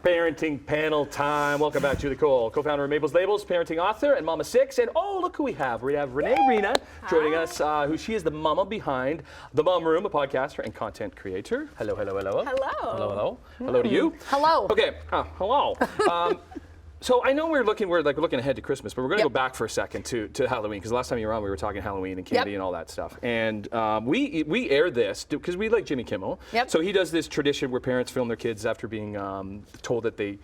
parenting panel time. Welcome back, Julie Cole, co-founder of Mabel's Labels, parenting author, and Mama Six. And oh, look who we have. We have Renee Renia joining us, who she is the mama behind The Mom Room, a podcaster and content creator. Hello, hello, hello. Hello. Hello, hello. Hello to you. Hello. Okay. Hello. So I know we're looking ahead to Christmas, but we're going to go back for a second to Halloween, because last time you were on, we were talking Halloween and candy and all that stuff. And we air this because we like Jimmy Kimmel. So he does this tradition where parents film their kids after being told that they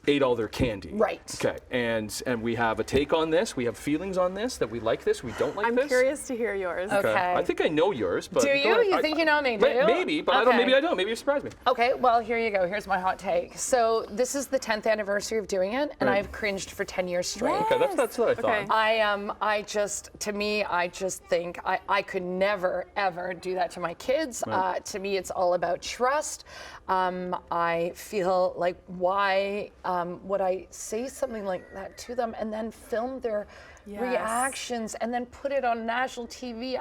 ate all their candy. Right. Okay. And we have a take on this. We have feelings on this, that we like this, we don't like this. I'm curious to hear yours. Okay. I think I know yours, but do you? You think you know me? Do you? Maybe, but I don't. Maybe I don't. Maybe you surprise me. Okay, well, here you go. Here's my hot take. So this is the 10th anniversary of doing it, and I've cringed for 10 years straight. Okay, that's what I thought. Okay. I just think I could never, ever do that to my kids. To me, it's all about trust. I feel like, why would I say something like that to them and then film their reactions and then put it on national TV?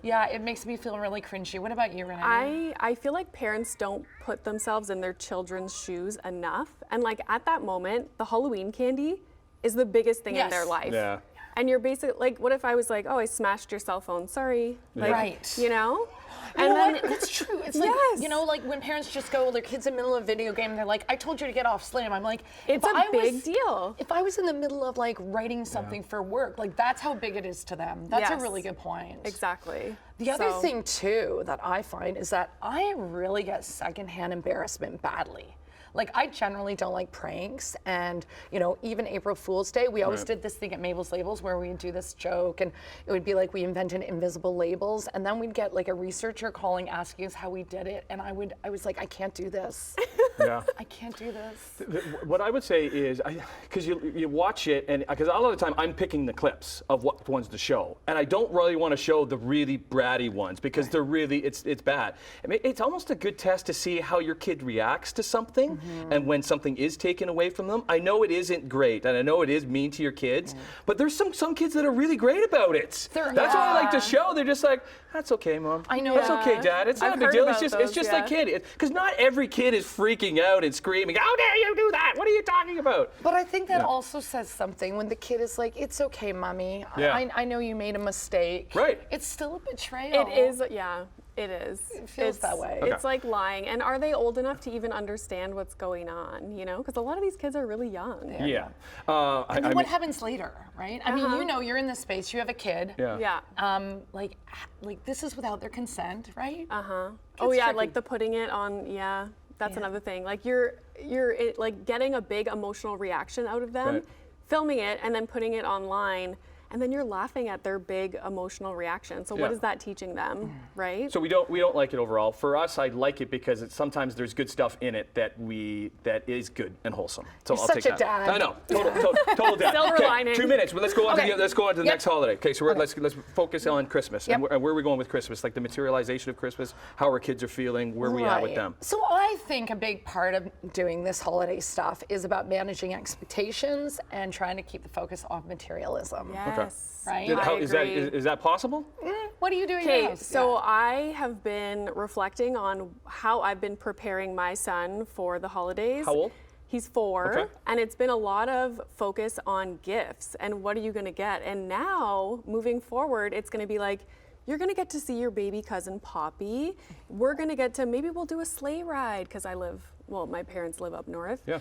It makes me feel really cringy. What about you, Renee? I feel like parents don't put themselves in their children's shoes enough. And like at that moment, the Halloween candy is the biggest thing in their life. Yeah. And you're basically like, what if I was like, oh, I smashed your cell phone, sorry. Like, Right. You know? And then that's true. It's like, you know, like when parents just go, their kid's in the middle of a video game, and they're like, I told you to get off Slam. I'm like, it's a big deal. If I was in the middle of like writing something for work, like that's how big it is to them. That's a really good point. Exactly. The other thing too that I find is that I really get secondhand embarrassment badly. Like, I generally don't like pranks, and you know, even April Fool's Day, we always did this thing at Mabel's Labels where we'd do this joke, and it would be like we invented invisible labels, and then we'd get like a researcher calling asking us how we did it, and I was like, I can't do this. Yeah. I can't do this. What I would say is, because you watch it, and because a lot of the time I'm picking the clips of what ones to show, and I don't really want to show the really bratty ones because they're really, it's bad. I mean, it's almost a good test to see how your kid reacts to something. And when something is taken away from them. I know it isn't great, and I know it is mean to your kids, but there's some kids that are really great about it. That's what I like to show. They're just like, that's okay, Mom. I know. That's okay, Dad. It's not a big deal. It's just a kid. Because not every kid is freaking out and screaming, how dare you do that? What are you talking about? But I think that also says something when the kid is like, it's okay, Mommy. I know you made a mistake. Right. It's still a betrayal. It is, it is. It feels that way. It's like lying. And are they old enough to even understand what's going on, you know? Because a lot of these kids are really young. Yeah. And then what happens later, right? I mean, you know, you're in this space, you have a kid. Yeah. Like this is without their consent, right? Oh yeah, like the putting it on, that's another thing. Like you're like getting a big emotional reaction out of them, filming it and then putting it online. And then you're laughing at their big emotional reaction. So what is that teaching them, right? So we don't like it overall. For us, I like it because sometimes there's good stuff in it that is good and wholesome. So You're I'll such take a that. dad. I know, total dad. Silver lining. 2 minutes. Well, let's go on to the next holiday. Okay, so let's focus on Christmas. And where are we going with Christmas? Like the materialization of Christmas, how our kids are feeling, where we at with them. So I think a big part of doing this holiday stuff is about managing expectations and trying to keep the focus off materialism. Yes. Right? Is that possible? What are you doing Okay, now? so I have been reflecting on how I've been preparing my son for the holidays. How old? He's 4, Okay. and it's been a lot of focus on gifts and what are you gonna get? And now, moving forward, it's gonna be like, you're gonna get to see your baby cousin Poppy. We're gonna get to, maybe we'll do a sleigh ride, because my parents live up north. Yeah.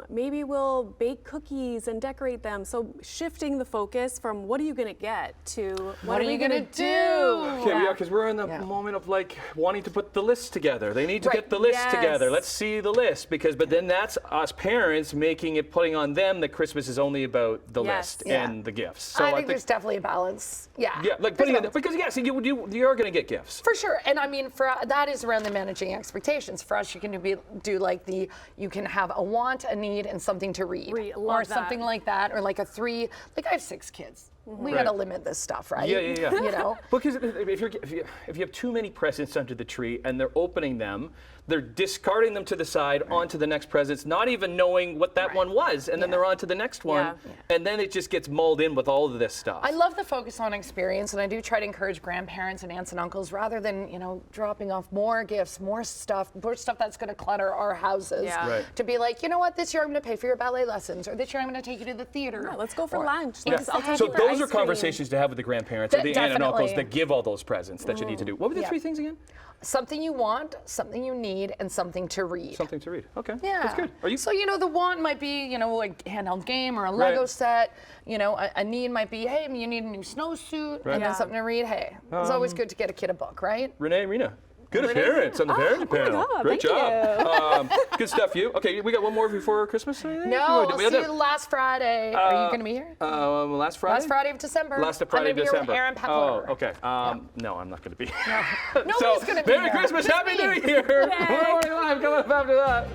Maybe we'll bake cookies and decorate them. So shifting the focus from what are you gonna get to what are you gonna do? Okay, because we're in the moment of like wanting to put the list together. They need to get the list together. Let's see the list but then that's us parents putting on them that Christmas is only about the list and the gifts. So I think there's definitely a balance. Yeah. Like putting it, because you are going to get gifts. For sure, and I mean, that is around the managing expectations. For us, you can do like you can have a want, a need, and something to read, or something like that, or like a 3. Like I have 6 kids. We got to limit this stuff, right? Yeah. You know, because if you have too many presents under the tree and they're opening them, they're discarding them to the side onto the next presents, not even knowing what that one was, and then they're on to the next one, and then it just gets mulled in with all of this stuff. I love the focus on experience, and I do try to encourage grandparents and aunts and uncles, rather than dropping off more gifts, more stuff that's going to clutter our houses, to be like, you know what, this year I'm going to pay for your ballet lessons, or this year I'm going to take you to the theater. Yeah, let's go for lunch. Yeah. I'll take So you for those ice are cream. conversations to have with the grandparents or the aunt and uncles Definitely. that give all those presents that you need to do. What were the three things again? Something you want, something you need, and something to read. Something to read. Okay. Yeah. That's good. Are you? So, the want might be, a handheld game or a Lego set. A need might be, hey, you need a new snowsuit, and then something to read. Hey, it's always good to get a kid a book, right? Renee Renia. Good appearance on the parenting panel. God, Great thank job. Good stuff, you. Okay, we got one more before Christmas or anything? No, Or I'll we see got you last Friday. Are you going to be here? last Friday? Last Friday of December. Last Friday of I'm December. Here with Aaron Pepler. Oh, okay. No, I'm not going to be. Nobody's going to be Merry here. Christmas, Just Happy me. New Year. We're live coming up after that.